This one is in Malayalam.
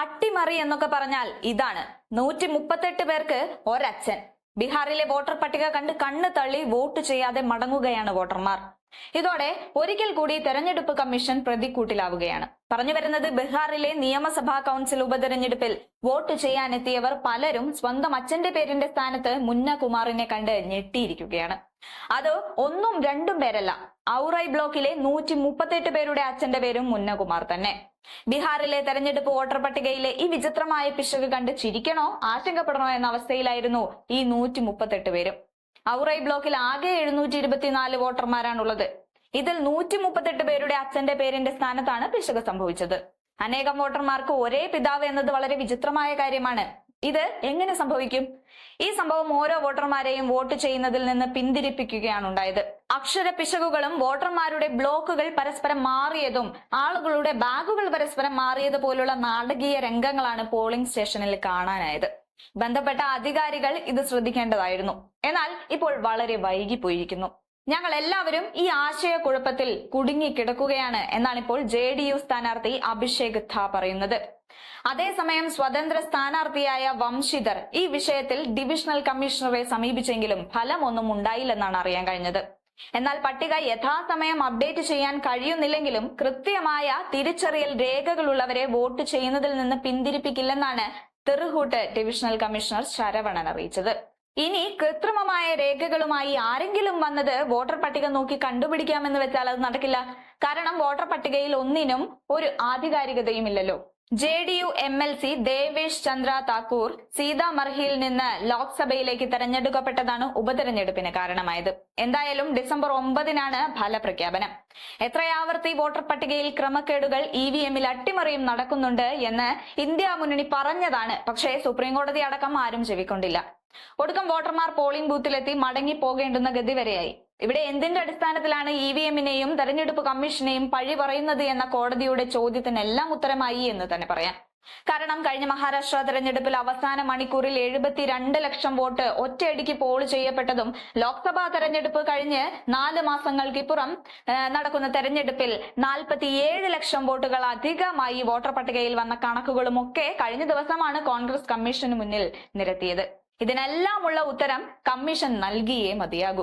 അട്ടിമറി എന്നൊക്കെ പറഞ്ഞാൽ ഇതാണ്. 138 പേർക്ക് ഒരച്ഛൻ. ബീഹാറിലെ വോട്ടർ പട്ടിക കണ്ട് കണ്ണ് തള്ളി വോട്ട് ചെയ്യാതെ മടങ്ങുകയാണ് വോട്ടർമാർ. ഇതോടെ ഒരിക്കൽ കൂടി തെരഞ്ഞെടുപ്പ് കമ്മീഷൻ പ്രതിക്കൂട്ടിലാവുകയാണ്. പറഞ്ഞു വരുന്നത്, ബീഹാറിലെ നിയമസഭാ കൗൺസിൽ ഉപതെരഞ്ഞെടുപ്പിൽ വോട്ട് ചെയ്യാനെത്തിയവർ പലരും സ്വന്തം അച്ഛന്റെ പേരിന്റെ സ്ഥാനത്ത് മുന്നകുമാറിനെ കണ്ട് ഞെട്ടിയിരിക്കുകയാണ്. അത് ഒന്നും രണ്ടും പേരല്ല, ഔറൈ ബ്ലോക്കിലെ 138 പേരുടെ അച്ഛന്റെ പേരും മുന്നകുമാർ തന്നെ. ബീഹാറിലെ തെരഞ്ഞെടുപ്പ് വോട്ടർ പട്ടികയിലെ ഈ വിചിത്രമായ പിശക് കണ്ട് ചിരിക്കണോ ആശങ്കപ്പെടണോ എന്ന അവസ്ഥയിലായിരുന്നു ഈ 138 പേരും. ഔറൈ ബ്ലോക്കിൽ ആകെ 724 വോട്ടർമാരാണുള്ളത്. ഇതിൽ 138 പേരുടെ അച്ഛന്റെ പേരിന്റെ സ്ഥാനത്താണ് പിശക് സംഭവിച്ചത്. അനേകം വോട്ടർമാർക്ക് ഒരേ പിതാവ് എന്നത് വളരെ വിചിത്രമായ കാര്യമാണ്. ഇത് എങ്ങനെ സംഭവിക്കും? ഈ സംഭവം ഓരോ വോട്ടർമാരെയും വോട്ട് ചെയ്യുന്നതിൽ നിന്ന് പിന്തിരിപ്പിക്കുകയാണ് ഉണ്ടായത്. അക്ഷര പിശകുകളും വോട്ടർമാരുടെ ബ്ലോക്കുകൾ പരസ്പരം മാറിയതും ആളുകളുടെ ബാഗുകൾ പരസ്പരം മാറിയത് പോലുള്ള നാടകീയ രംഗങ്ങളാണ് പോളിംഗ് സ്റ്റേഷനിൽ കാണാനായത്. ബന്ധപ്പെട്ട അധികാരികൾ ഇത് ശ്രദ്ധിക്കേണ്ടതായിരുന്നു. എന്നാൽ ഇപ്പോൾ വളരെ വൈകിപ്പോയിരിക്കുന്നു. ഞങ്ങൾ എല്ലാവരും ഈ ആശയക്കുഴപ്പത്തിൽ കുടുങ്ങിക്കിടക്കുകയാണ് എന്നാണ് ഇപ്പോൾ JDU സ്ഥാനാർത്ഥി അഭിഷേക് ധാ പറയുന്നത്. അതേസമയം സ്വതന്ത്ര സ്ഥാനാർത്ഥിയായ വംശിധർ ഈ വിഷയത്തിൽ ഡിവിഷണൽ കമ്മീഷണറെ സമീപിച്ചെങ്കിലും ഫലമൊന്നും ഉണ്ടായില്ലെന്നാണ് അറിയാൻ കഴിഞ്ഞത്. എന്നാൽ പട്ടിക യഥാസമയം അപ്ഡേറ്റ് ചെയ്യാൻ കഴിയുന്നില്ലെങ്കിലും കൃത്യമായ തിരിച്ചറിയൽ രേഖകളുള്ളവരെ വോട്ട് ചെയ്യുന്നതിൽ നിന്ന് പിന്തിരിപ്പിക്കില്ലെന്നാണ് തിറുഹൂട്ട് ഡിവിഷണൽ കമ്മീഷണർ ശരവണൻ അറിയിച്ചത്. ഇനി കൃത്രിമമായ രേഖകളുമായി ആരെങ്കിലും വന്നത് വോട്ടർ പട്ടിക നോക്കി കണ്ടുപിടിക്കാമെന്ന് വെച്ചാൽ അത് നടക്കില്ല. കാരണം വോട്ടർ പട്ടികയിൽ ഒന്നിനും ഒരു ആധികാരികതയും ഇല്ലല്ലോ. JDU MLC ദേവേഷ് ചന്ദ്ര താക്കൂർ സീതാമർഹിയിൽ നിന്ന് ലോക്സഭയിലേക്ക് തെരഞ്ഞെടുക്കപ്പെട്ടതാണ് ഉപതെരഞ്ഞെടുപ്പിന് കാരണമായത്. എന്തായാലും ഡിസംബർ 9-നാണ് ഫലപ്രഖ്യാപനം. എത്രയാവർത്തി വോട്ടർ പട്ടികയിൽ ക്രമക്കേടുകൾ EVM-ൽ അട്ടിമറിയും നടക്കുന്നുണ്ട് എന്ന് ഇന്ത്യ മുന്നണി പറഞ്ഞതാണ്. പക്ഷേ സുപ്രീം കോടതി അടക്കം ആരും ചെവിക്കൊണ്ടില്ല. ഒടുക്കം വോട്ടർമാർ പോളിംഗ് ബൂത്തിലെത്തി മടങ്ങി പോകേണ്ടുന്ന ഗതി വരെയായി. ഇവിടെ എന്തിന്റെ അടിസ്ഥാനത്തിലാണ് EVM-നെയും തെരഞ്ഞെടുപ്പ് കമ്മീഷനെയും പഴി പറയുന്നത് എന്ന കോടതിയുടെ ചോദ്യത്തിനെല്ലാം ഉത്തരമായി എന്ന് തന്നെ പറയാം. കാരണം കഴിഞ്ഞ മഹാരാഷ്ട്ര തെരഞ്ഞെടുപ്പിൽ അവസാന മണിക്കൂറിൽ 72 ലക്ഷം വോട്ട് ഒറ്റയടിക്ക് പോൾ ചെയ്യപ്പെട്ടതും ലോക്സഭാ തെരഞ്ഞെടുപ്പ് കഴിഞ്ഞ് 4 മാസങ്ങൾക്കിപ്പുറം നടക്കുന്ന തെരഞ്ഞെടുപ്പിൽ 47 ലക്ഷം വോട്ടുകൾ അധികമായി വോട്ടർ പട്ടികയിൽ വന്ന കണക്കുകളുമൊക്കെ കഴിഞ്ഞ ദിവസമാണ് കോൺഗ്രസ് കമ്മീഷന് മുന്നിൽ നിരത്തിയത്. ഇതിനെല്ലാമുള്ള ഉത്തരം കമ്മീഷൻ നൽകിയേ മതിയാകൂ.